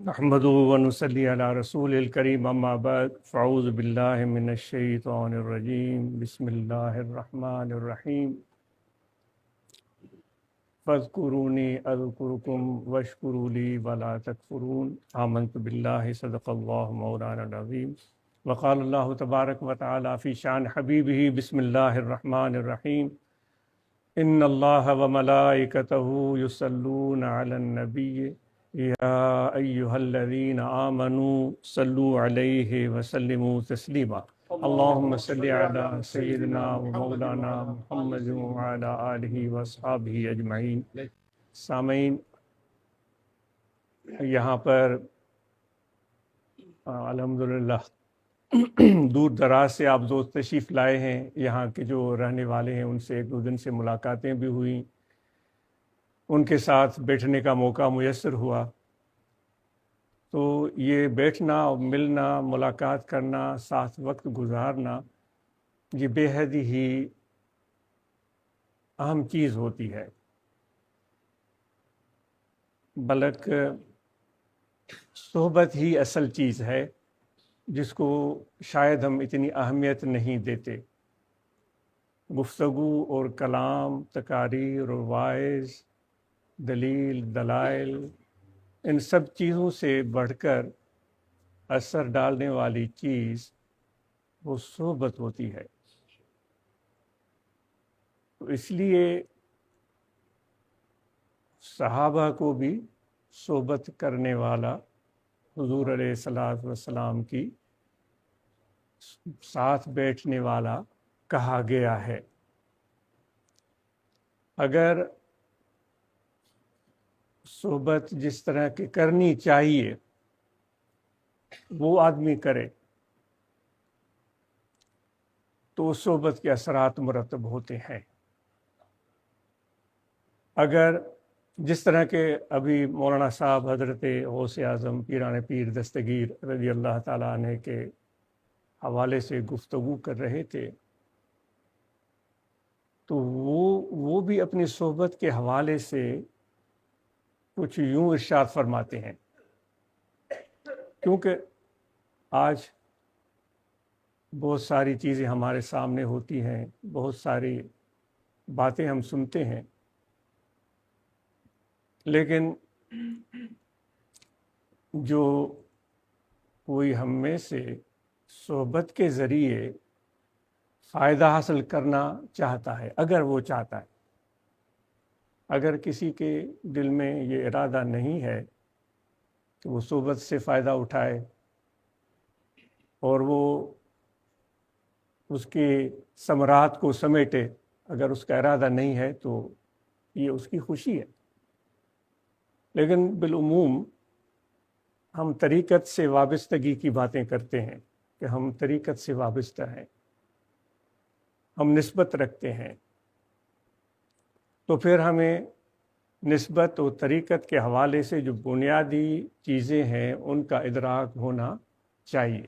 نحمدہ ونصلی علی رسول الکریم اما بعد فاعوذ باللہ من الشیطان الرجیم بسم اللہ الرحمن الرحیم فاذکرونی اذکرکم واشکروا لی ولا تکفرون آمنت باللہ صدق اللہ مولانا العظیم وقال اللہ تبارک وتعالی فی شان حبیبہ بسم اللہ الرحمن الرحیم ان اللہ وملائکتہ یصلون علی النبی یا ایہا الذین آمنوا صلوا علیہ وسلموا تسلیما اللہم صلی علی سیدنا و مولانا محمد وعلی آلہ واصحابہ اجمعین۔ سامعین، یہاں پر الحمدللہ دور دراز سے آپ دوست تشریف لائے ہیں، یہاں کے جو رہنے والے ہیں ان سے ایک دو دن سے ملاقاتیں بھی ہوئیں، ان کے ساتھ بیٹھنے کا موقع میسر ہوا، تو یہ بیٹھنا ملنا ملاقات کرنا ساتھ وقت گزارنا یہ بے حد ہی اہم چیز ہوتی ہے، بلکہ صحبت ہی اصل چیز ہے جس کو شاید ہم اتنی اہمیت نہیں دیتے۔ گفتگو اور کلام، تقاریر اور واعظ، دلیل، دلائل، ان سب چیزوں سے بڑھ کر اثر ڈالنے والی چیز وہ صحبت ہوتی ہے۔ تو اس لیے صحابہ کو بھی صحبت کرنے والا حضور علیہ الصلوۃ والسلام کی ساتھ بیٹھنے والا کہا گیا ہے۔ اگر صحبت جس طرح کی کرنی چاہیے وہ آدمی کرے تو صحبت کے اثرات مرتب ہوتے ہیں۔ اگر جس طرح کے ابھی مولانا صاحب حضرت غوث اعظم پیران پیر دستگیر رضی اللہ تعالیٰ عنہ کے حوالے سے گفتگو کر رہے تھے، تو وہ بھی اپنی صحبت کے حوالے سے کچھ یوں ارشاد فرماتے ہیں، کیونکہ آج بہت ساری چیزیں ہمارے سامنے ہوتی ہیں، بہت ساری باتیں ہم سنتے ہیں، لیکن جو کوئی ہم میں سے صحبت کے ذریعے فائدہ حاصل کرنا چاہتا ہے، اگر وہ چاہتا ہے، اگر کسی کے دل میں یہ ارادہ نہیں ہے کہ وہ صحبت سے فائدہ اٹھائے اور وہ اس کے ثمرات کو سمیٹے، اگر اس کا ارادہ نہیں ہے تو یہ اس کی خوشی ہے۔ لیکن بالعموم ہم طریقت سے وابستگی کی باتیں کرتے ہیں کہ ہم طریقت سے وابستہ ہیں، ہم نسبت رکھتے ہیں، تو پھر ہمیں نسبت و طریقت کے حوالے سے جو بنیادی چیزیں ہیں ان کا ادراک ہونا چاہیے۔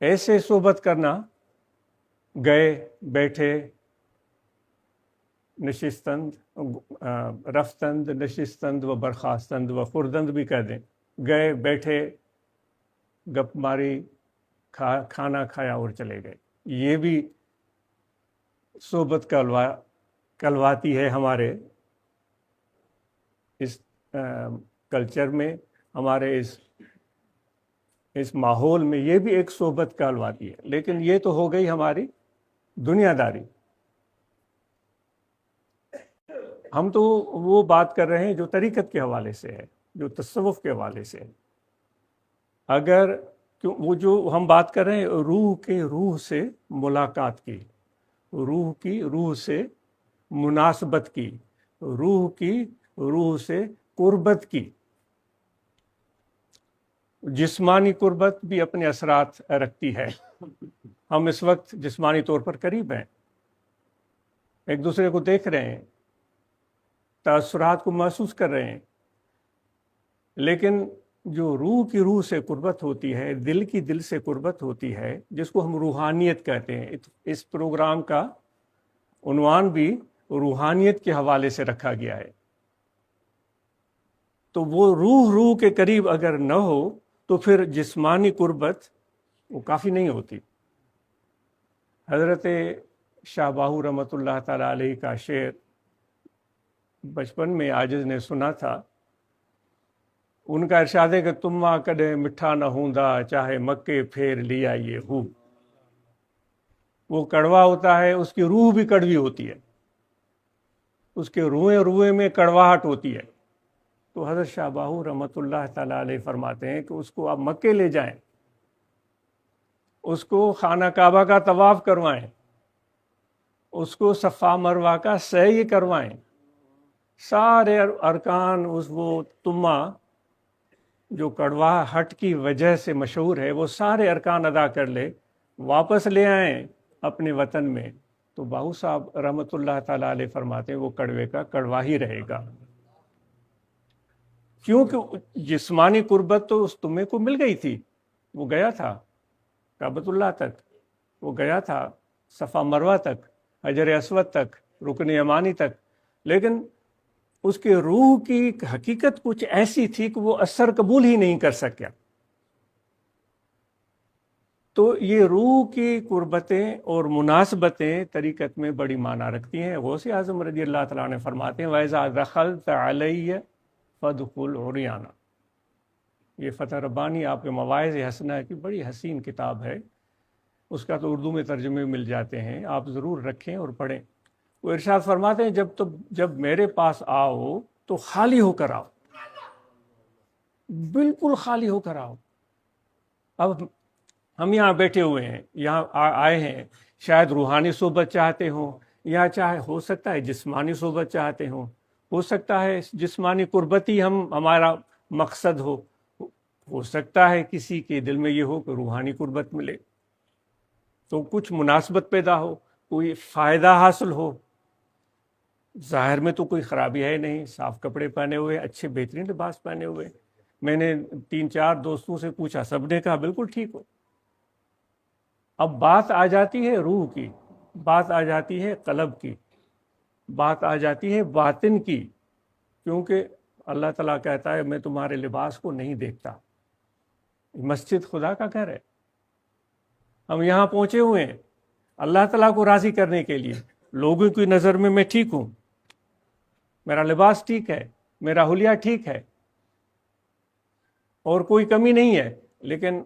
ایسے صحبت کرنا، گئے بیٹھے، نشستند رفتند نشستند و برخاستند و خوردند بھی کہہ دیں، گئے بیٹھے، گپ ماری، کھانا کھایا اور چلے گئے، یہ بھی صحبت کہلواتی ہے۔ ہمارے اس کلچر میں، ہمارے اس ماحول میں یہ بھی ایک صحبت کہلواتی ہے، لیکن یہ تو ہو گئی ہماری دنیا داری۔ ہم تو وہ بات کر رہے ہیں جو طریقت کے حوالے سے ہے، جو تصوف کے حوالے سے ہے۔ اگر وہ جو ہم بات کر رہے ہیں روح کے روح سے ملاقات کی، روح کی روح سے مناسبت کی، روح کی روح سے قربت کی۔ جسمانی قربت بھی اپنے اثرات رکھتی ہے، ہم اس وقت جسمانی طور پر قریب ہیں، ایک دوسرے کو دیکھ رہے ہیں، تاثرات کو محسوس کر رہے ہیں، لیکن جو روح کی روح سے قربت ہوتی ہے، دل کی دل سے قربت ہوتی ہے، جس کو ہم روحانیت کہتے ہیں، اس پروگرام کا عنوان بھی روحانیت کے حوالے سے رکھا گیا ہے۔ تو وہ روح کے قریب اگر نہ ہو تو پھر جسمانی قربت وہ کافی نہیں ہوتی۔ حضرت شاہ باہو رحمۃ اللہ تعالیٰ علیہ کا شعر بچپن میں عاجز نے سنا تھا۔ ان کا ارشاد ہے کہ تما کدے مٹھا نہ ہوندا چاہے مکے پھیر لیا یہ ہو۔ وہ کڑوا ہوتا ہے، اس کی روح بھی کڑوی ہوتی ہے، اس کے روئے میں کڑواہٹ ہوتی ہے۔ تو حضرت شاہ باہو رحمۃ اللہ تعالیٰ علیہ فرماتے ہیں کہ اس کو آپ مکے لے جائیں، اس کو خانہ کعبہ کا طواف کروائیں، اس کو صفا مروہ کا سعی کروائیں، سارے ارکان اس وہ تما جو کڑواہٹ کی وجہ سے مشہور ہے وہ سارے ارکان ادا کر لے، واپس لے آئیں اپنے وطن میں، تو باہو صاحب رحمۃ اللہ تعالیٰ علیہ فرماتے ہیں وہ کڑوے کا کڑوا ہی رہے گا، کیونکہ جسمانی قربت تو اس تمے کو مل گئی تھی، وہ گیا تھا کعبۃ اللہ تک، وہ گیا تھا صفا مروہ تک، حجر اسود تک، رکن یمانی تک، لیکن اس کے روح کی حقیقت کچھ ایسی تھی کہ وہ اثر قبول ہی نہیں کر سکیا۔ تو یہ روح کی قربتیں اور مناسبتیں طریقت میں بڑی معنی رکھتی ہیں۔ غوث اعظم رضی اللہ تعالیٰ نے فرماتے ہیں وَإِذَا دَخَلْتَ عَلَيَّ فَادْخُلْ عُرْيَانًا۔ یہ فتح ربانی آپ کے مواعظ حسنہ کی بڑی حسین کتاب ہے، اس کا تو اردو میں ترجمے مل جاتے ہیں، آپ ضرور رکھیں اور پڑھیں۔ وہ ارشاد فرماتے ہیں جب میرے پاس آؤ تو خالی ہو کر آؤ، بالکل خالی ہو کر آؤ۔ اب ہم یہاں بیٹھے ہوئے ہیں، یہاں آئے ہیں، شاید روحانی صحبت چاہتے ہوں، یا چاہے ہو سکتا ہے جسمانی صحبت چاہتے ہوں، ہو سکتا ہے جسمانی قربت ہی ہمارا مقصد ہو سکتا ہے کسی کے دل میں یہ ہو کہ روحانی قربت ملے، تو کچھ مناسبت پیدا ہو، کوئی فائدہ حاصل ہو۔ ظاہر میں تو کوئی خرابی ہے نہیں، صاف کپڑے پہنے ہوئے، اچھے بہترین لباس پہنے ہوئے۔ میں نے 3-4 دوستوں سے پوچھا، سب نے کہا بالکل ٹھیک ہو۔ اب بات آ جاتی ہے روح کی، بات آ جاتی ہے قلب کی، بات آ جاتی ہے باطن کی، کیونکہ اللہ تعالیٰ کہتا ہے میں تمہارے لباس کو نہیں دیکھتا۔ مسجد خدا کا گھر ہے، ہم یہاں پہنچے ہوئے ہیں اللہ تعالیٰ کو راضی کرنے کے لیے۔ لوگوں کی نظر میں میں ٹھیک ہوں، میرا لباس ٹھیک ہے، میرا حلیہ ٹھیک ہے، اور کوئی کمی نہیں ہے، لیکن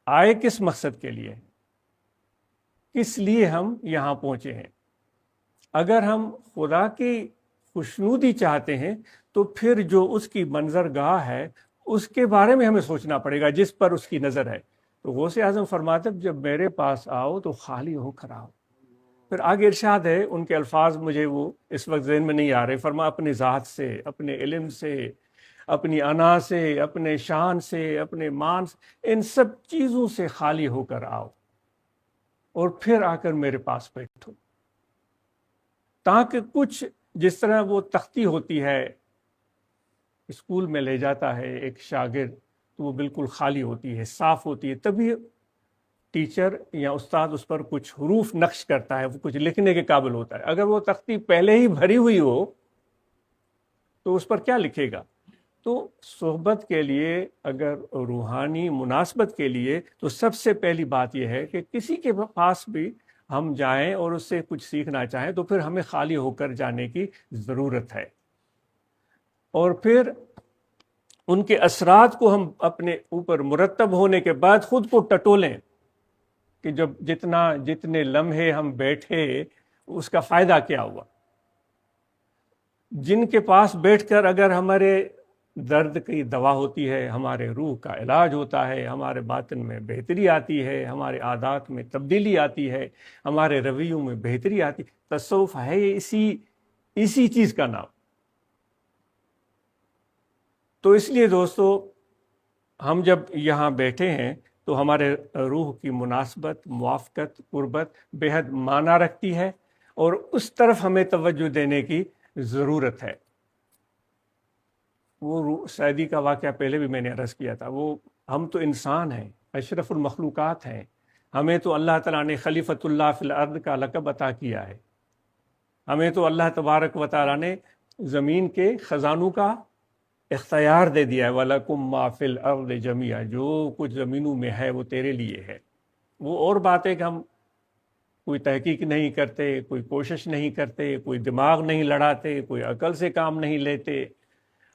آئے کس مقصد کے لیے، کس لیے ہم یہاں پہنچے ہیں؟ اگر ہم خدا کی خوشنودی چاہتے ہیں تو پھر جو اس کی منظرگاہ ہے اس کے بارے میں ہمیں سوچنا پڑے گا جس پر اس کی نظر ہے۔ تو غوث اعظم فرماتے جب میرے پاس آؤ تو خالی ہو کر آؤ۔ پھر آگے ارشاد ہے، ان کے الفاظ مجھے وہ اس وقت ذہن میں نہیں آ رہے، فرما اپنی ذات سے، اپنے علم سے، اپنی انا سے، اپنے شان سے، اپنے مان سے، ان سب چیزوں سے خالی ہو کر آؤ اور پھر آ کر میرے پاس بیٹھو، تاکہ کچھ جس طرح وہ تختی ہوتی ہے، اسکول میں لے جاتا ہے ایک شاگرد تو وہ بالکل خالی ہوتی ہے، صاف ہوتی ہے، تبھی ٹیچر یا استاد اس پر کچھ حروف نقش کرتا ہے، وہ کچھ لکھنے کے قابل ہوتا ہے۔ اگر وہ تختی پہلے ہی بھری ہوئی ہو تو اس پر کیا لکھے گا؟ تو صحبت کے لیے، اگر روحانی مناسبت کے لیے، تو سب سے پہلی بات یہ ہے کہ کسی کے پاس بھی ہم جائیں اور اس سے کچھ سیکھنا چاہیں تو پھر ہمیں خالی ہو کر جانے کی ضرورت ہے، اور پھر ان کے اثرات کو ہم اپنے اوپر مرتب ہونے کے بعد خود کو ٹٹولیں کہ جتنے لمحے ہم بیٹھے اس کا فائدہ کیا ہوا۔ جن کے پاس بیٹھ کر اگر ہمارے درد کی دوا ہوتی ہے، ہمارے روح کا علاج ہوتا ہے، ہمارے باطن میں بہتری آتی ہے، ہمارے عادات میں تبدیلی آتی ہے، ہمارے رویوں میں بہتری آتی، تصوف ہے اسی چیز کا نام۔ تو اس لیے دوستو، ہم جب یہاں بیٹھے ہیں تو ہمارے روح کی مناسبت، موافقت، قربت بے حد معنی رکھتی ہے، اور اس طرف ہمیں توجہ دینے کی ضرورت ہے۔ وہ سعدی کا واقعہ پہلے بھی میں نے عرض کیا تھا، ہم تو انسان ہیں، اشرف المخلوقات ہیں، ہمیں تو اللہ تعالیٰ نے خلیفۃ اللہ فی الارض کا لقب عطا کیا ہے، ہمیں تو اللہ تبارک و تعالیٰ نے زمین کے خزانوں کا اختیار دے دیا ہے، وَلَكُمْ مَا فِي الْأَرْضِ جَمِيعًا، جو کچھ زمینوں میں ہے وہ تیرے لیے ہے۔ وہ اور بات ہے کہ ہم کوئی تحقیق نہیں کرتے، کوئی کوشش نہیں کرتے، کوئی دماغ نہیں لڑاتے، کوئی عقل سے کام نہیں لیتے،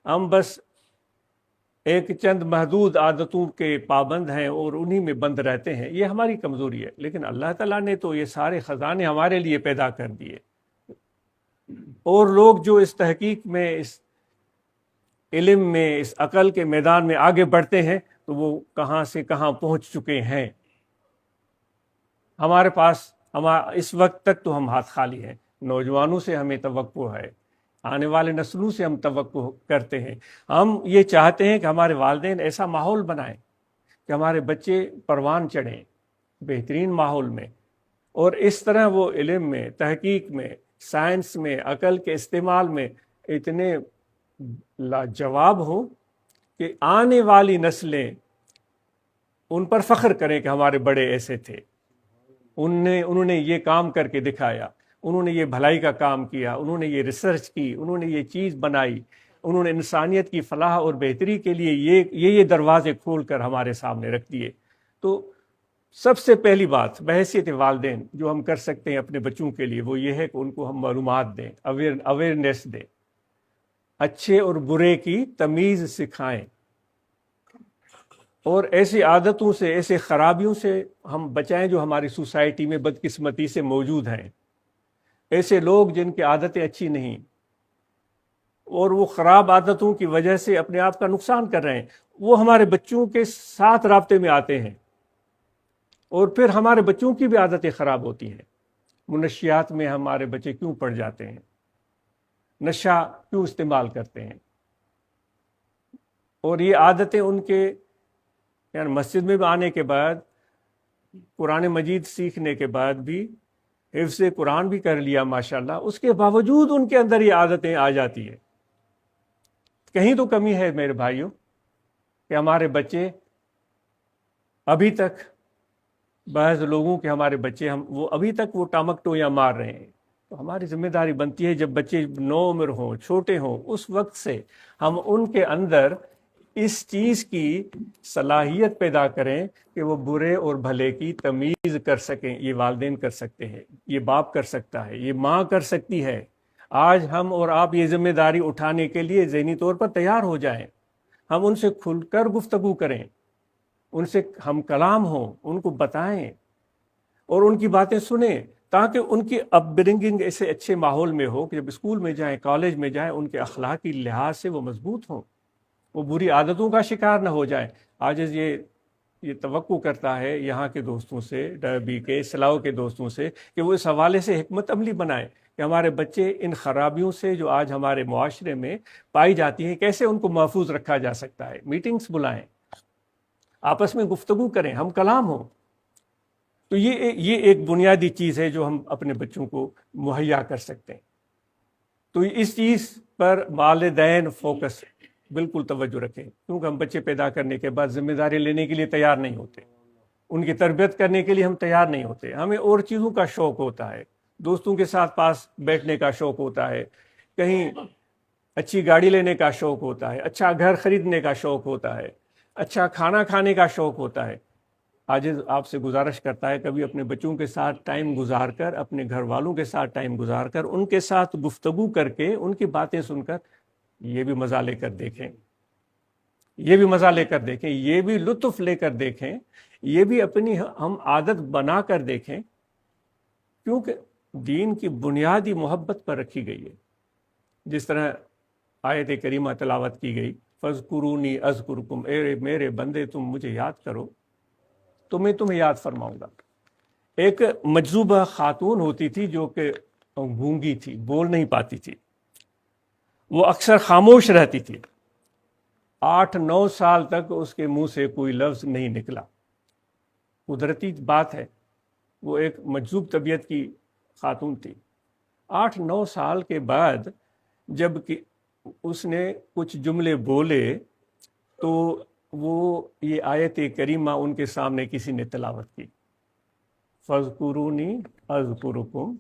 ہم بس ایک چند محدود عادتوں کے پابند ہیں اور انہی میں بند رہتے ہیں۔ یہ ہماری کمزوری ہے، لیکن اللہ تعالیٰ نے تو یہ سارے خزانے ہمارے لیے پیدا کر دیے، اور لوگ جو اس تحقیق میں، اس علم میں، اس عقل کے میدان میں آگے بڑھتے ہیں تو وہ کہاں سے کہاں پہنچ چکے ہیں۔ ہمارے پاس اس وقت تک تو ہم ہاتھ خالی ہیں۔ نوجوانوں سے ہمیں توقع ہے، آنے والے نسلوں سے ہم توقع کرتے ہیں۔ ہم یہ چاہتے ہیں کہ ہمارے والدین ایسا ماحول بنائیں کہ ہمارے بچے پروان چڑھیں بہترین ماحول میں، اور اس طرح وہ علم میں، تحقیق میں، سائنس میں، عقل کے استعمال میں اتنے لاجواب ہوں کہ آنے والی نسلیں ان پر فخر کریں کہ ہمارے بڑے ایسے تھے، انہوں نے یہ کام کر کے دکھایا، انہوں نے یہ بھلائی کا کام کیا، انہوں نے یہ ریسرچ کی، انہوں نے یہ چیز بنائی، انہوں نے انسانیت کی فلاح اور بہتری کے لیے یہ دروازے کھول کر ہمارے سامنے رکھ دیے۔ تو سب سے پہلی بات بحیثیت والدین جو ہم کر سکتے ہیں اپنے بچوں کے لیے وہ یہ ہے کہ ان کو ہم معلومات دیں، اویئرنیس دیں، اچھے اور برے کی تمیز سکھائیں، اور ایسی عادتوں سے، ایسے خرابیوں سے ہم بچائیں جو ہماری سوسائٹی میں بدقسمتی سے موجود ہیں۔ ایسے لوگ جن کی عادتیں اچھی نہیں اور وہ خراب عادتوں کی وجہ سے اپنے آپ کا نقصان کر رہے ہیں، وہ ہمارے بچوں کے ساتھ رابطے میں آتے ہیں، اور پھر ہمارے بچوں کی بھی عادتیں خراب ہوتی ہیں۔ منشیات میں ہمارے بچے کیوں پڑ جاتے ہیں، نشہ کیوں استعمال کرتے ہیں، اور یہ عادتیں ان کے یعنی مسجد میں آنے کے بعد، قرآن مجید سیکھنے کے بعد بھی، حفظ قرآن بھی کر لیا ماشاءاللہ، اس کے باوجود ان کے اندر یہ عادتیں آ جاتی ہیں۔ کہیں تو کمی ہے میرے بھائیوں کہ ہمارے بچے ابھی تک، بعض لوگوں کے ہمارے بچے وہ ابھی تک وہ ٹامکٹویاں مار رہے ہیں۔ تو ہماری ذمہ داری بنتی ہے جب بچے نوعمر ہوں، چھوٹے ہوں، اس وقت سے ہم ان کے اندر اس چیز کی صلاحیت پیدا کریں کہ وہ برے اور بھلے کی تمیز کر سکیں۔ یہ والدین کر سکتے ہیں، یہ باپ کر سکتا ہے، یہ ماں کر سکتی ہے۔ آج ہم اور آپ یہ ذمہ داری اٹھانے کے لیے ذہنی طور پر تیار ہو جائیں، ہم ان سے کھل کر گفتگو کریں، ان سے ہم کلام ہوں، ان کو بتائیں اور ان کی باتیں سنیں، تاکہ ان کی اپ برنگنگ ایسے اچھے ماحول میں ہو کہ جب اسکول میں جائیں، کالج میں جائیں، ان کے اخلاقی لحاظ سے وہ مضبوط ہوں، وہ بری عادتوں کا شکار نہ ہو جائیں۔ آج یہ توقع کرتا ہے یہاں کے دوستوں سے، ڈربی کے، اسلاؤ کے دوستوں سے، کہ وہ اس حوالے سے حکمت عملی بنائیں کہ ہمارے بچے ان خرابیوں سے جو آج ہمارے معاشرے میں پائی جاتی ہیں کیسے ان کو محفوظ رکھا جا سکتا ہے۔ میٹنگز بلائیں، آپس میں گفتگو کریں، ہم کلام ہوں۔ تو یہ ایک بنیادی چیز ہے جو ہم اپنے بچوں کو مہیا کر سکتے ہیں۔ تو اس چیز پر والدین فوکس بالکل توجہ رکھیں، کیونکہ ہم بچے پیدا کرنے کے بعد ذمہ داری لینے کے لیے تیار نہیں ہوتے، ان کی تربیت کرنے کے لیے ہم تیار نہیں ہوتے۔ ہمیں اور چیزوں کا شوق ہوتا ہے، دوستوں کے ساتھ پاس بیٹھنے کا شوق ہوتا ہے، کہیں اچھی گاڑی لینے کا شوق ہوتا ہے، اچھا گھر خریدنے کا شوق ہوتا ہے، اچھا کھانا کھانے کا شوق ہوتا ہے۔ آج آپ سے گزارش کرتا ہے کبھی اپنے بچوں کے ساتھ ٹائم گزار کر، اپنے گھر والوں کے ساتھ ٹائم گزار کر، ان کے ساتھ گفتگو کر کے، ان کی باتیں سن کر یہ بھی مزہ لے کر دیکھیں، یہ بھی مزہ لے کر دیکھیں، یہ بھی لطف لے کر دیکھیں، یہ بھی اپنی ہم عادت بنا کر دیکھیں، کیونکہ دین کی بنیادی محبت پر رکھی گئی ہے۔ جس طرح آیت کریمہ تلاوت کی گئی، فَاذْكُرُونِي أَذْكُرْكُمْ، اے میرے بندے تم مجھے یاد کرو تو میں تمہیں یاد فرماؤں گا۔ ایک مجذوبہ خاتون ہوتی تھی جو کہ گونگی تھی، بول نہیں پاتی تھی، وہ اکثر خاموش رہتی تھی، 8-9 سال تک اس کے منہ سے کوئی لفظ نہیں نکلا۔ قدرتی بات ہے، وہ ایک مجذوب طبیعت کی خاتون تھی۔ 8-9 سال کے بعد جب کہ اس نے کچھ جملے بولے تو وہ یہ آیت کریمہ ان کے سامنے کسی نے تلاوت کی، فَاذْكُرُونِي أَذْكُرُكُمْ،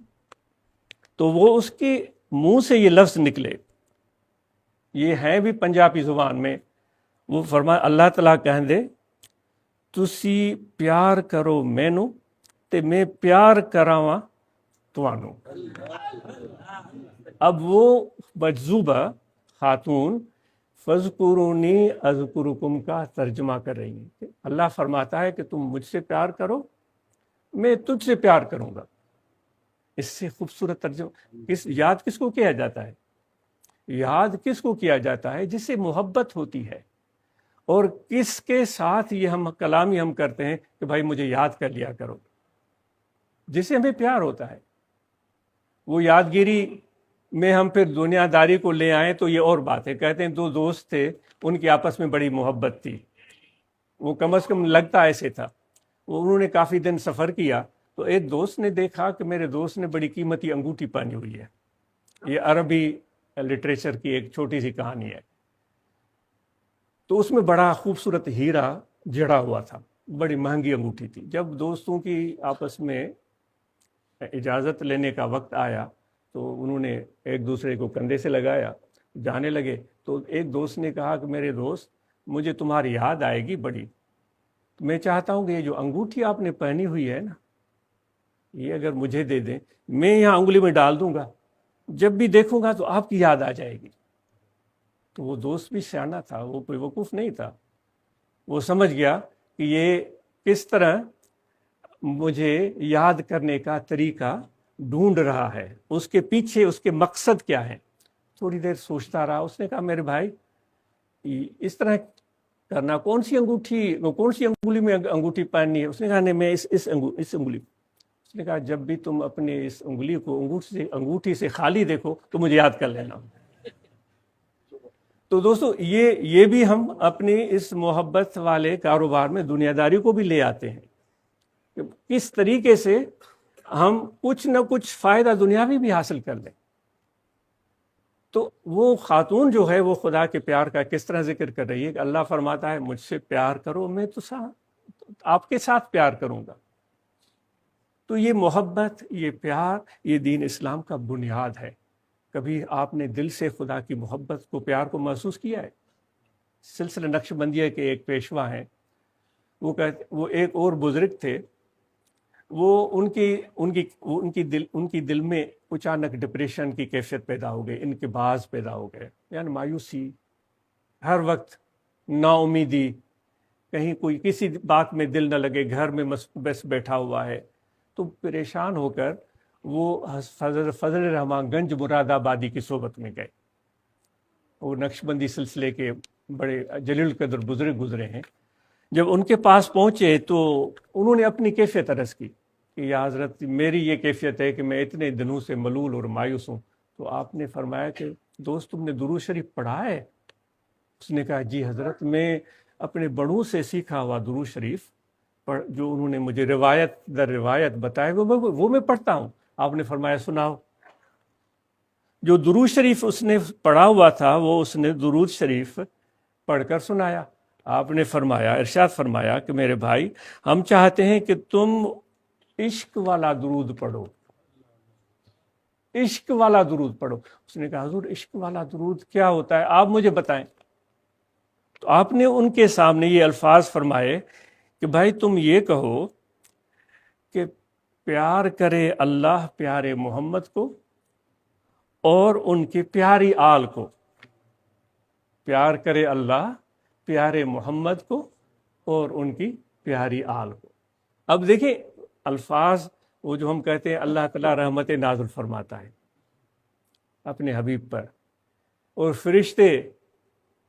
تو وہ اس کے منہ سے یہ لفظ نکلے یہ ہیں بھی پنجابی زبان میں. وہ فرمایا اللہ تعالیٰ کہہ دے تسی پیار کرو مینوں تے میں پیار کراواں توانوں. اب وہ مجذوبہ خاتون فذکرونی اذکرکم کا ترجمہ کر رہی ہیں کہ اللہ فرماتا ہے کہ تم مجھ سے پیار کرو میں تجھ سے پیار کروں گا. اس سے خوبصورت ترجمہ یاد کس کو کیا جاتا ہے؟ یاد کس کو کیا جاتا ہے؟ جس سے محبت ہوتی ہے. اور کس کے ساتھ یہ ہم کلامی ہم کرتے ہیں کہ بھائی مجھے یاد کر لیا کرو، جس سے ہمیں پیار ہوتا ہے. وہ یادگیری میں ہم پھر دنیا داری کو لے آئیں تو یہ اور بات ہے. کہتے ہیں دو دوست تھے، ان کی آپس میں بڑی محبت تھی، وہ کم از کم لگتا ایسے تھا. انہوں نے کافی دن سفر کیا تو ایک دوست نے دیکھا کہ میرے دوست نے بڑی قیمتی انگوٹھی پہنی ہوئی ہے. یہ عربی لٹریچر کی ایک چھوٹی سی کہانی ہے. تو اس میں بڑا خوبصورت ہیرا جڑا ہوا تھا، بڑی مہنگی انگوٹھی تھی. جب دوستوں کی آپس میں اجازت لینے کا وقت آیا تو انہوں نے ایک دوسرے کو کندھے سے لگایا، جانے لگے. تو ایک دوست نے کہا کہ میرے دوست مجھے تمہاری یاد آئے گی بڑی، میں چاہتا ہوں کہ یہ جو انگوٹھی آپ نے پہنی ہوئی ہے نا، یہ اگر مجھے دے دیں، میں یہاں انگلی میں ڈال دوں گا، جب بھی دیکھوں گا تو آپ کی یاد آ جائے گی. تو وہ دوست بھی سیانا تھا، وہ کوئی وقوف نہیں تھا. وہ سمجھ گیا کہ یہ کس طرح مجھے یاد کرنے کا طریقہ ڈھونڈ رہا ہے، اس کے پیچھے اس کے مقصد کیا ہے. تھوڑی دیر سوچتا رہا. اس نے کہا میرے بھائی اس طرح کرنا، کون سی انگلی میں انگوٹھی پہننی ہے؟ اس نے کہا نہیں میں اس انگلی. اس نے کہا جب بھی تم اپنے اس انگلی کو انگوٹھی سے خالی دیکھو تو مجھے یاد کر لینا. تو دوستو یہ بھی ہم اپنی اس محبت والے کاروبار میں دنیا داری کو بھی لے آتے ہیں کہ کس طریقے سے ہم کچھ نہ کچھ فائدہ دنیاوی بھی حاصل کر لیں. تو وہ خاتون جو ہے وہ خدا کے پیار کا کس طرح ذکر کر رہی ہے کہ اللہ فرماتا ہے مجھ سے پیار کرو میں تو آپ کے ساتھ پیار کروں گا. تو یہ محبت، یہ پیار، یہ دین اسلام کا بنیاد ہے. کبھی آپ نے دل سے خدا کی محبت کو، پیار کو محسوس کیا ہے؟ سلسلہ نقش بندیہ کے ایک پیشوا ہیں، وہ ایک اور بزرگ تھے. وہ ان کی دل میں اچانک ڈپریشن کی کیفیت پیدا ہو گئی، انقباض پیدا ہو گئے، یعنی مایوسی، ہر وقت نا امیدی، کہیں کوئی کسی بات میں دل نہ لگے، گھر میں بس بیٹھا ہوا ہے. تو پریشان ہو کر وہ فضل الرحمان گنج مراد آبادی کی صحبت میں گئے. وہ نقش بندی سلسلے کے بڑے جلیل القدر بزرگ گزرے ہیں. جب ان کے پاس پہنچے تو انہوں نے اپنی کیفیت عرض کی کہ یا حضرت میری یہ کیفیت ہے کہ میں اتنے دنوں سے ملول اور مایوس ہوں. تو آپ نے فرمایا کہ دوست تم نے درود شریف پڑھا ہے؟ اس نے کہا جی حضرت میں اپنے بڑوں سے سیکھا ہوا درود شریف جو انہوں نے مجھے روایت در روایت بتایا وہ میں پڑھتا ہوں. آپ نے فرمایا سناؤ. جو درود شریف اس نے پڑھا ہوا تھا وہ اس نے درود شریف پڑھ کر سنایا. آپ نے فرمایا، ارشاد فرمایا کہ میرے بھائی ہم چاہتے ہیں کہ تم عشق والا درود پڑھو، عشق والا درود پڑھو. اس نے کہا حضور عشق والا درود کیا ہوتا ہے، آپ مجھے بتائیں. تو آپ نے ان کے سامنے یہ الفاظ فرمائے کہ بھائی تم یہ کہو کہ پیار کرے اللہ پیارے محمد کو اور ان کی پیاری آل کو. پیار کرے اللہ پیارے محمد کو اور ان کی پیاری آل کو. اب دیکھیں الفاظ وہ جو ہم کہتے ہیں اللہ تعالیٰ رحمت نازل فرماتا ہے اپنے حبیب پر، اور فرشتے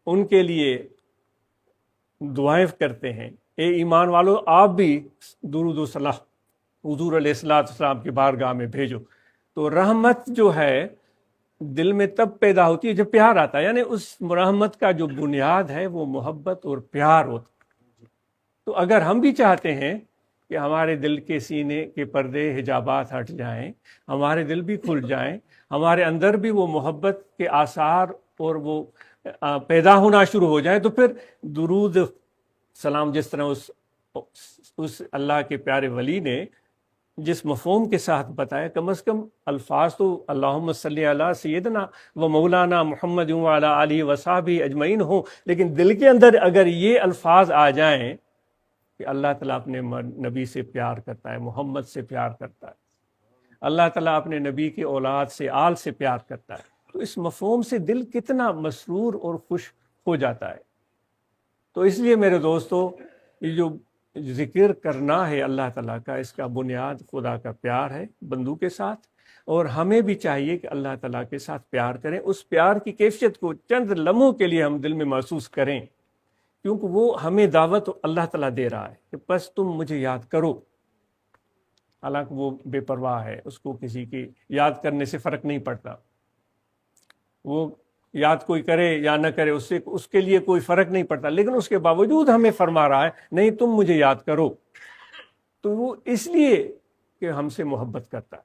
ان کے لیے دعائیں کرتے ہیں اے ایمان والو آپ بھی درود و صلاح حضور علیہ السلام کی بارگاہ میں بھیجو. تو رحمت جو ہے دل میں تب پیدا ہوتی ہے جب پیار آتا ہے، یعنی اس رحمت کا جو بنیاد ہے وہ محبت اور پیار ہوتا. تو اگر ہم بھی چاہتے ہیں کہ ہمارے دل کے سینے کے پردے حجابات ہٹ جائیں، ہمارے دل بھی کھل جائیں، ہمارے اندر بھی وہ محبت کے آثار اور وہ پیدا ہونا شروع ہو جائیں، تو پھر درود سلام جس طرح اس اللہ کے پیارے ولی نے جس مفہوم کے ساتھ بتایا، کم از کم الفاظ تو اللہم صلی علی سیدنا و مولانا محمد وعلی آلہ وصحبہ اجمعین ہوں، لیکن دل کے اندر اگر یہ الفاظ آ جائیں کہ اللہ تعالیٰ اپنے نبی سے پیار کرتا ہے، محمد سے پیار کرتا ہے، اللہ تعالیٰ اپنے نبی کی اولاد سے، آل سے پیار کرتا ہے، تو اس مفہوم سے دل کتنا مسرور اور خوش ہو جاتا ہے۔ تو اس لیے میرے دوستو، یہ جو ذکر کرنا ہے اللہ تعالیٰ کا، اس کا بنیاد خدا کا پیار ہے بندوں کے ساتھ، اور ہمیں بھی چاہیے کہ اللہ تعالیٰ کے ساتھ پیار کریں۔ اس پیار کی کیفیت کو چند لمحوں کے لیے ہم دل میں محسوس کریں، کیونکہ وہ ہمیں دعوت اللہ تعالیٰ دے رہا ہے کہ بس تم مجھے یاد کرو۔ حالانکہ وہ بے پرواہ ہے، اس کو کسی کی یاد کرنے سے فرق نہیں پڑتا، وہ یاد کوئی کرے یا نہ کرے اس کے لیے کوئی فرق نہیں پڑتا، لیکن اس کے باوجود ہمیں فرما رہا ہے نہیں تم مجھے یاد کرو۔ تو وہ اس لیے کہ ہم سے محبت کرتا ہے،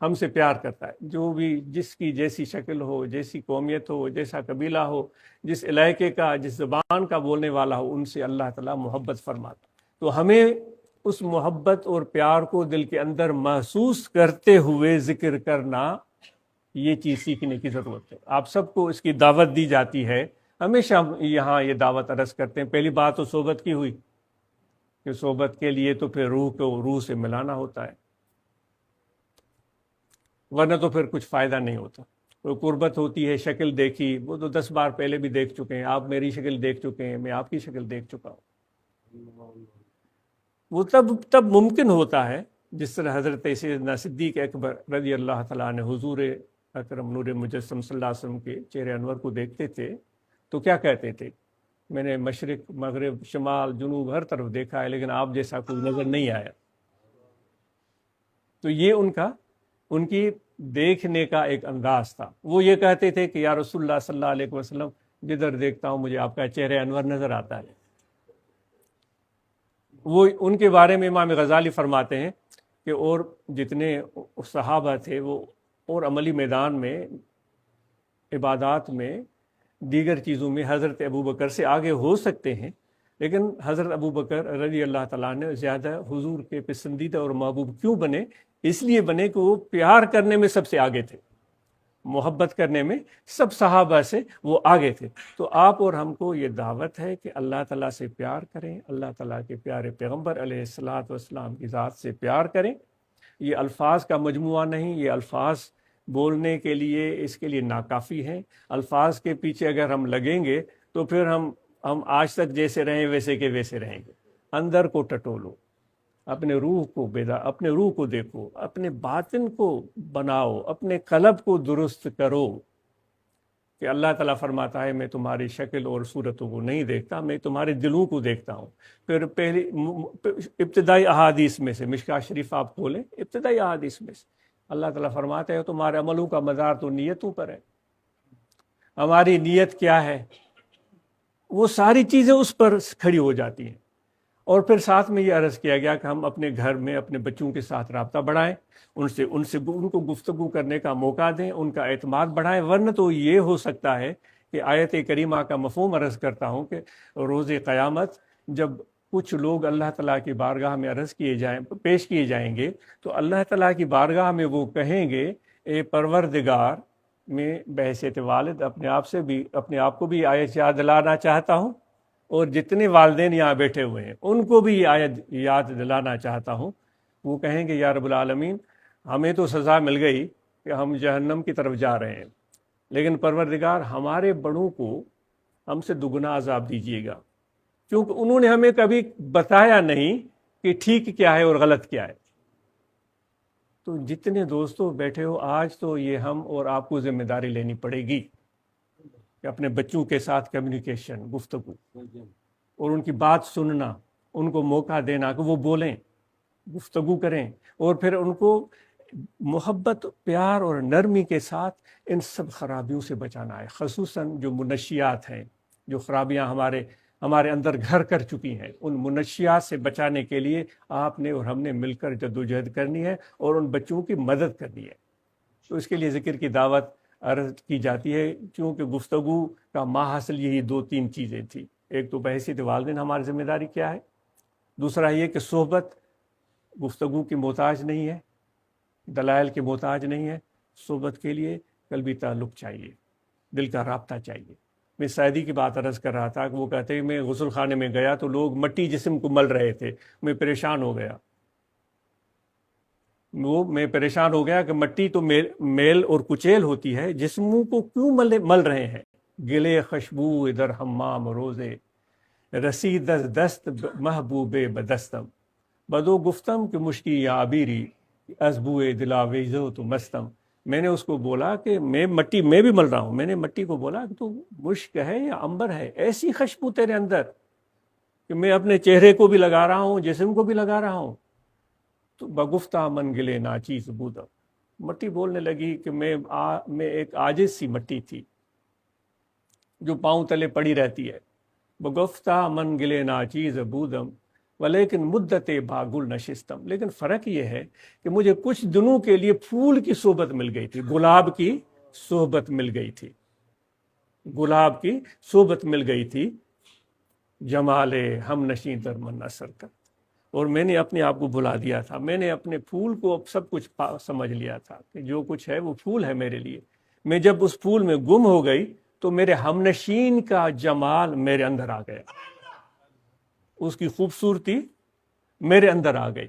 ہم سے پیار کرتا ہے۔ جو بھی جس کی جیسی شکل ہو، جیسی قومیت ہو، جیسا قبیلہ ہو، جس علاقے کا، جس زبان کا بولنے والا ہو، ان سے اللہ تعالیٰ محبت فرماتا۔ تو ہمیں اس محبت اور پیار کو دل کے اندر محسوس کرتے ہوئے ذکر کرنا، یہ چیز سیکھنے کی ضرورت ہے۔ آپ سب کو اس کی دعوت دی جاتی ہے، ہمیشہ ہم یہاں یہ دعوت عرض کرتے ہیں۔ پہلی بات تو صحبت کی ہوئی کہ صحبت کے لیے تو پھر روح کو روح سے ملانا ہوتا ہے، ورنہ تو پھر کچھ فائدہ نہیں ہوتا۔ کوئی قربت ہوتی ہے، شکل دیکھی، وہ تو 10 بار پہلے بھی دیکھ چکے ہیں، آپ میری شکل دیکھ چکے ہیں، میں آپ کی شکل دیکھ چکا ہوں۔ وہ تب ممکن ہوتا ہے جس طرح حضرت سیدنا صدیق اکبر رضی اللہ تعالیٰ نے حضور اکرم نور مجسم صلی اللہ علیہ وسلم کے چہرے انور کو دیکھتے تھے تو کیا کہتے تھے؟ میں نے مشرق، مغرب، شمال، جنوب ہر طرف دیکھا ہے، لیکن آپ جیسا کوئی نظر نہیں آیا۔ تو یہ ان کی دیکھنے کا ایک انداز تھا۔ وہ یہ کہتے تھے کہ یا رسول اللہ صلی اللہ علیہ وسلم، جدھر دیکھتا ہوں مجھے آپ کا چہرہ انور نظر آتا ہے۔ وہ ان کے بارے میں امام غزالی فرماتے ہیں کہ اور جتنے صحابہ تھے وہ اور عملی میدان میں، عبادات میں، دیگر چیزوں میں حضرت ابوبکر سے آگے ہو سکتے ہیں، لیکن حضرت ابوبکر رضی اللہ تعالیٰ نے زیادہ حضور کے پسندیدہ اور محبوب کیوں بنے؟ اس لیے بنے کہ وہ پیار کرنے میں سب سے آگے تھے، محبت کرنے میں سب صحابہ سے وہ آگے تھے۔ تو آپ اور ہم کو یہ دعوت ہے کہ اللہ تعالیٰ سے پیار کریں، اللہ تعالیٰ کے پیارے پیغمبر علیہ الصلاۃ والسلام کی ذات سے پیار کریں۔ یہ الفاظ کا مجموعہ نہیں، یہ الفاظ بولنے کے لیے، اس کے لیے ناکافی ہیں۔ الفاظ کے پیچھے اگر ہم لگیں گے تو پھر ہم آج تک جیسے رہیں ویسے کے ویسے رہیں گے۔ اندر کو ٹٹولو، اپنے روح کو اپنے روح کو دیکھو، اپنے باطن کو بناؤ، اپنے قلب کو درست کرو، کہ اللہ تعالیٰ فرماتا ہے میں تمہاری شکل اور صورتوں کو نہیں دیکھتا، میں تمہارے دلوں کو دیکھتا ہوں۔ پھر پہلی ابتدائی احادیث میں سے، مشکوٰۃ شریف آپ کھولیں، ابتدائی احادیث میں سے اللہ تعالیٰ فرماتا ہے تمہارے عملوں کا مدار تو نیتوں پر ہے۔ ہماری نیت کیا ہے، وہ ساری چیزیں اس پر کھڑی ہو جاتی ہیں۔ اور پھر ساتھ میں یہ عرض کیا گیا کہ ہم اپنے گھر میں اپنے بچوں کے ساتھ رابطہ بڑھائیں، ان کو گفتگو کرنے کا موقع دیں، ان کا اعتماد بڑھائیں، ورنہ تو یہ ہو سکتا ہے کہ آیت کریمہ کا مفہوم عرض کرتا ہوں کہ روز قیامت جب کچھ لوگ اللہ تعالیٰ کی بارگاہ میں پیش کیے جائیں گے تو اللہ تعالیٰ کی بارگاہ میں وہ کہیں گے اے پروردگار، میں بحیثیت والد اپنے آپ کو بھی آیت یاد دلانا چاہتا ہوں، اور جتنے والدین یہاں بیٹھے ہوئے ہیں ان کو بھی یہ آیت یاد دلانا چاہتا ہوں۔ وہ کہیں گے یا رب العالمین، ہمیں تو سزا مل گئی کہ ہم جہنم کی طرف جا رہے ہیں، لیکن پروردگار ہمارے بڑوں کو ہم سے دگنا عذاب دیجیے گا، کیونکہ انہوں نے ہمیں کبھی بتایا نہیں کہ ٹھیک کیا ہے اور غلط کیا ہے۔ تو جتنے دوستوں بیٹھے ہو، آج تو یہ ہم اور آپ کو ذمہ داری لینی پڑے گی کہ اپنے بچوں کے ساتھ کمیونیکیشن، گفتگو، اور ان کی بات سننا، ان کو موقع دینا کہ وہ بولیں، گفتگو کریں، اور پھر ان کو محبت، پیار اور نرمی کے ساتھ ان سب خرابیوں سے بچانا ہے، خصوصاً جو منشیات ہیں، جو خرابیاں ہمارے اندر گھر کر چکی ہیں، ان منشیات سے بچانے کے لیے آپ نے اور ہم نے مل کر جدوجہد کرنی ہے اور ان بچوں کی مدد کرنی ہے۔ تو اس کے لیے ذکر کی دعوت عرض کی جاتی ہے، کیونکہ گفتگو کا ماحصل یہی 2-3 چیزیں تھیں۔ ایک تو بحیثیت والدین ہماری ذمہ داری کیا ہے، دوسرا یہ کہ صحبت گفتگو کی محتاج نہیں ہے، دلائل کے محتاج نہیں ہے. صحبت کے لیے قلبی تعلق چاہیے، دل کا رابطہ چاہیے. میں سعیدی کی بات عرض کر رہا تھا کہ وہ کہتے ہیں میں غسل خانے میں گیا تو لوگ مٹی جسم کو مل رہے تھے، میں پریشان ہو گیا. میں پریشان ہو گیا کہ مٹی تو میل اور کچیل ہوتی ہے، جسموں کو کیوں مل رہے ہیں. گلے خشبو ادھر حمام روزے، رسید دست محبوب بدستم، بدو گفتم کہ مشکی یا عبیری، ازبوئے دلا ویزو تو مستم. میں نے اس کو بولا کہ میں بھی مل رہا ہوں. میں نے مٹی کو بولا کہ تو مشک ہے یا عنبر ہے، ایسی خوشبو تیرے اندر کہ میں اپنے چہرے کو بھی لگا رہا ہوں، جسم کو بھی لگا رہا ہوں. تو بگفتہ من گلے ناچیز بودم. مٹی بولنے لگی کہ میں ایک عاجز سی مٹی تھی جو پاؤں تلے پڑی رہتی ہے. بگفتہ من گلے ناچیز بودم ولیکن مدت باگل نشستم. لیکن فرق یہ ہے کہ مجھے کچھ دنوں کے لیے پھول کی صحبت مل گئی تھی، گلاب کی صحبت مل گئی تھی، گلاب کی صحبت مل گئی تھی. جمال ہم نشین در من اثر کر. اور میں نے اپنے آپ کو بھلا دیا تھا، میں نے اپنے پھول کو سب کچھ سمجھ لیا تھا کہ جو کچھ ہے وہ پھول ہے میرے لیے. میں جب اس پھول میں گم ہو گئی تو میرے ہم نشین کا جمال میرے اندر آ گیا، اس کی خوبصورتی میرے اندر آ گئی.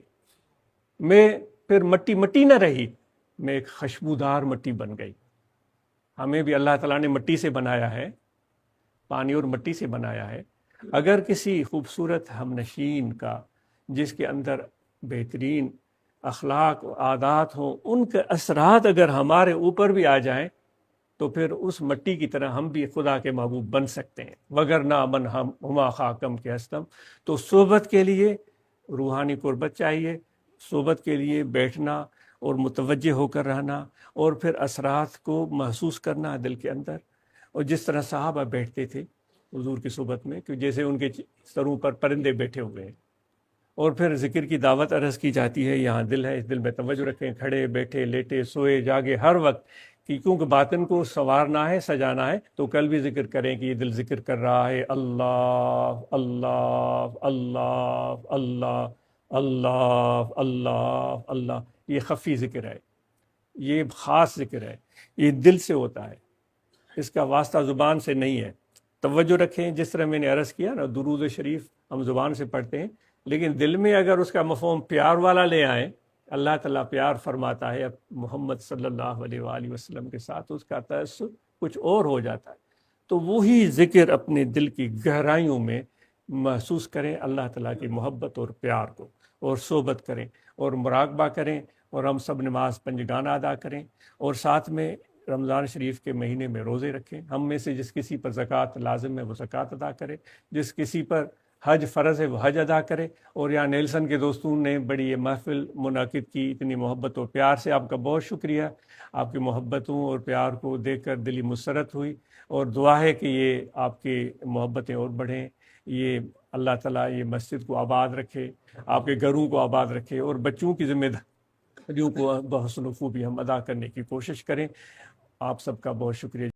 میں پھر مٹی نہ رہی، میں ایک خوشبودار مٹی بن گئی. ہمیں بھی اللہ تعالیٰ نے مٹی سے بنایا ہے، پانی اور مٹی سے بنایا ہے. اگر کسی خوبصورت ہم نشین کا جس کے اندر بہترین اخلاق و عادات ہوں، ان کے اثرات اگر ہمارے اوپر بھی آ جائیں تو پھر اس مٹی کی طرح ہم بھی خدا کے محبوب بن سکتے ہیں. وگرنہ من ہما خاکم کے ہستم. تو صحبت کے لیے روحانی قربت چاہیے، صحبت کے لیے بیٹھنا اور متوجہ ہو کر رہنا، اور پھر اثرات کو محسوس کرنا دل کے اندر. اور جس طرح صحابہ بیٹھتے تھے حضور کی صحبت میں کہ جیسے ان کے سروں پر پرندے بیٹھے ہوئے ہیں. اور پھر ذکر کی دعوت عرض کی جاتی ہے، یہاں دل ہے، اس دل میں توجہ رکھیں، کھڑے بیٹھے لیٹے سوئے جاگے ہر وقت، کیونکہ باطن کو سنوارنا ہے، سجانا ہے. تو کل بھی ذکر کریں کہ یہ دل ذکر کر رہا ہے اللہ اللہ اللہ اللہ اللہ اللہ اللہ. یہ خفی ذکر ہے، یہ خاص ذکر ہے، یہ دل سے ہوتا ہے، اس کا واسطہ زبان سے نہیں ہے. توجہ رکھیں. جس طرح میں نے عرض کیا نا، درود شریف ہم زبان سے پڑھتے ہیں، لیکن دل میں اگر اس کا مفہوم پیار والا لے آئیں، اللہ تعالیٰ پیار فرماتا ہے محمد صلی اللہ علیہ وآلہ وسلم کے ساتھ، اس کا تأثر کچھ اور ہو جاتا ہے. تو وہی ذکر اپنے دل کی گہرائیوں میں محسوس کریں اللہ تعالیٰ کی محبت اور پیار کو، اور صحبت کریں اور مراقبہ کریں. اور ہم سب نماز پنجگانہ ادا کریں، اور ساتھ میں رمضان شریف کے مہینے میں روزے رکھیں. ہم میں سے جس کسی پر زکوٰۃ لازم ہے وہ زکوٰۃ ادا کرے، جس کسی پر حج فرض ہے وہ حج ادا کرے. اور یہاں نیلسن کے دوستوں نے بڑی یہ محفل منعقد کی، اتنی محبت اور پیار سے آپ کا بہت شکریہ. آپ کی محبتوں اور پیار کو دیکھ کر دلی مسرت ہوئی، اور دعا ہے کہ یہ آپ کی محبتیں اور بڑھیں. یہ اللہ تعالیٰ یہ مسجد کو آباد رکھے، آپ کے گھروں کو آباد رکھے، اور بچوں کی ذمہ داریوں کو بحسن و خوبی ہم ادا کرنے کی کوشش کریں. آپ سب کا بہت شکریہ.